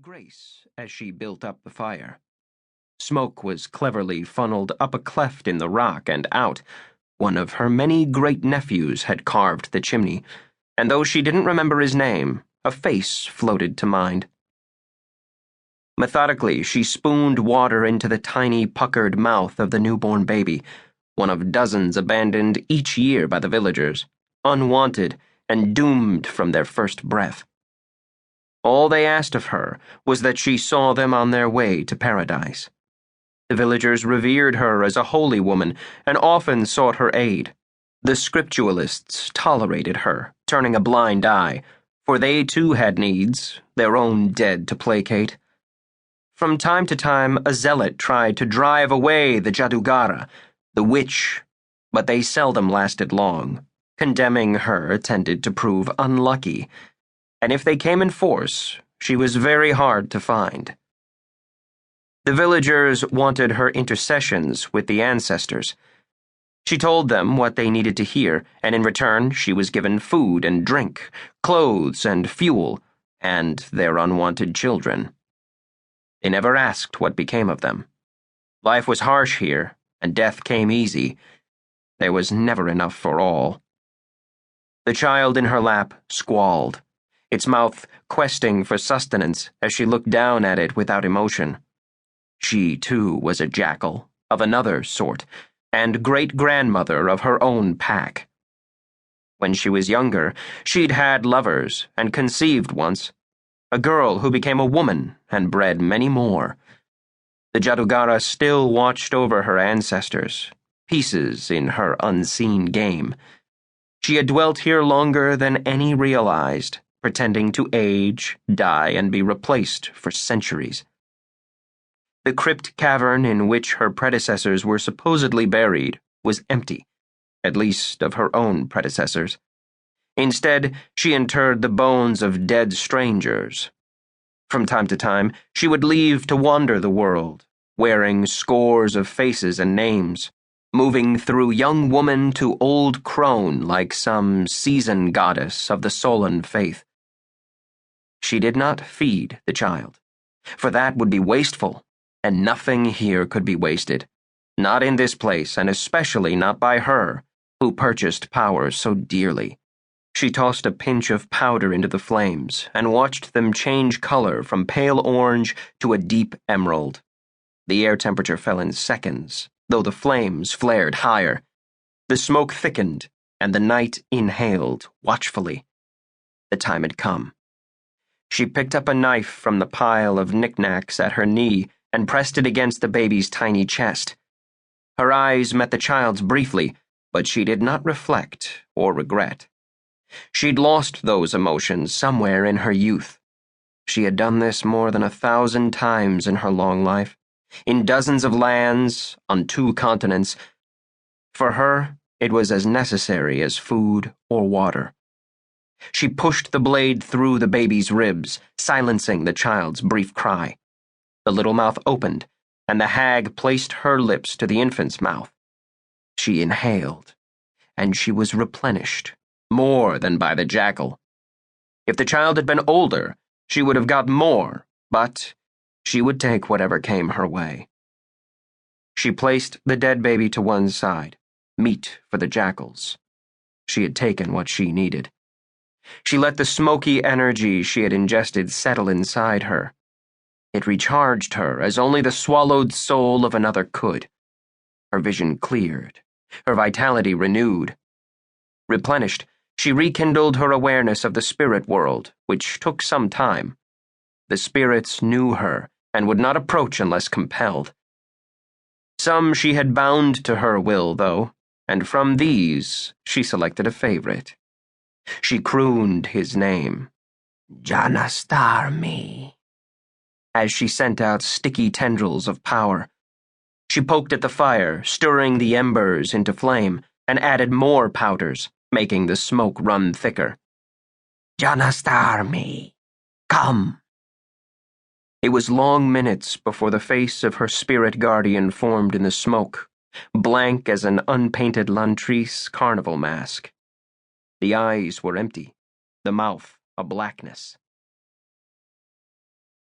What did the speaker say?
grace as she built up the fire. Smoke was cleverly funneled up a cleft in the rock and out. One of her many great-nephews had carved the chimney, and though she didn't remember his name, a face floated to mind. Methodically, she spooned water into the tiny, puckered mouth of the newborn baby, one of dozens abandoned each year by the villagers, unwanted and doomed from their first breath. All they asked of her was that she saw them on their way to paradise. The villagers revered her as a holy woman and often sought her aid. The scripturalists tolerated her, turning a blind eye, for they too had needs, their own dead to placate. From time to time, a zealot tried to drive away the Jadugara, the witch, but they seldom lasted long. Condemning her tended to prove unlucky, and if they came in force, she was very hard to find. The villagers wanted her intercessions with the ancestors. She told them what they needed to hear, and in return she was given food and drink, clothes and fuel, and their unwanted children. They never asked what became of them. Life was harsh here, and death came easy. There was never enough for all. The child in her lap squalled, its mouth questing for sustenance as she looked down at it without emotion. She, too, was a jackal, of another sort, and great-grandmother of her own pack. When she was younger, she'd had lovers and conceived once, a girl who became a woman and bred many more. The Jadugara still watched over her ancestors, pieces in her unseen game. She had dwelt here longer than any realized, pretending to age, die, and be replaced for centuries. The crypt cavern in which her predecessors were supposedly buried was empty, at least of her own predecessors. Instead, she interred the bones of dead strangers. From time to time, she would leave to wander the world, wearing scores of faces and names, moving through young woman to old crone like some season goddess of the Solon faith. She did not feed the child, for that would be wasteful, and nothing here could be wasted, not in this place, and especially not by her, who purchased power so dearly. She tossed a pinch of powder into the flames and watched them change color from pale orange to a deep emerald. The air temperature fell in seconds, though the flames flared higher. The smoke thickened, and the night inhaled watchfully. The time had come. She picked up a knife from the pile of knickknacks at her knee and pressed it against the baby's tiny chest. Her eyes met the child's briefly, but she did not reflect or regret. She'd lost those emotions somewhere in her youth. She had done this more than 1,000 times in her long life, in dozens of lands, on 2 continents. For her, it was as necessary as food or water. She pushed the blade through the baby's ribs, silencing the child's brief cry. The little mouth opened, and the hag placed her lips to the infant's mouth. She inhaled, and she was replenished, more than by the jackal. If the child had been older, she would have got more, but she would take whatever came her way. She placed the dead baby to one side, meat for the jackals. She had taken what she needed. She let the smoky energy she had ingested settle inside her. It recharged her as only the swallowed soul of another could. Her vision cleared, her vitality renewed. Replenished, she rekindled her awareness of the spirit world, which took some time. The spirits knew her and would not approach unless compelled. Some she had bound to her will, though, and from these she selected a favorite. She crooned his name, Janastarmi, as she sent out sticky tendrils of power. She poked at the fire, stirring the embers into flame, and added more powders, making the smoke run thicker. Janastarmi, come. It was long minutes before the face of her spirit guardian formed in the smoke, blank as an unpainted Lantrice carnival mask. The eyes were empty, the mouth a blackness.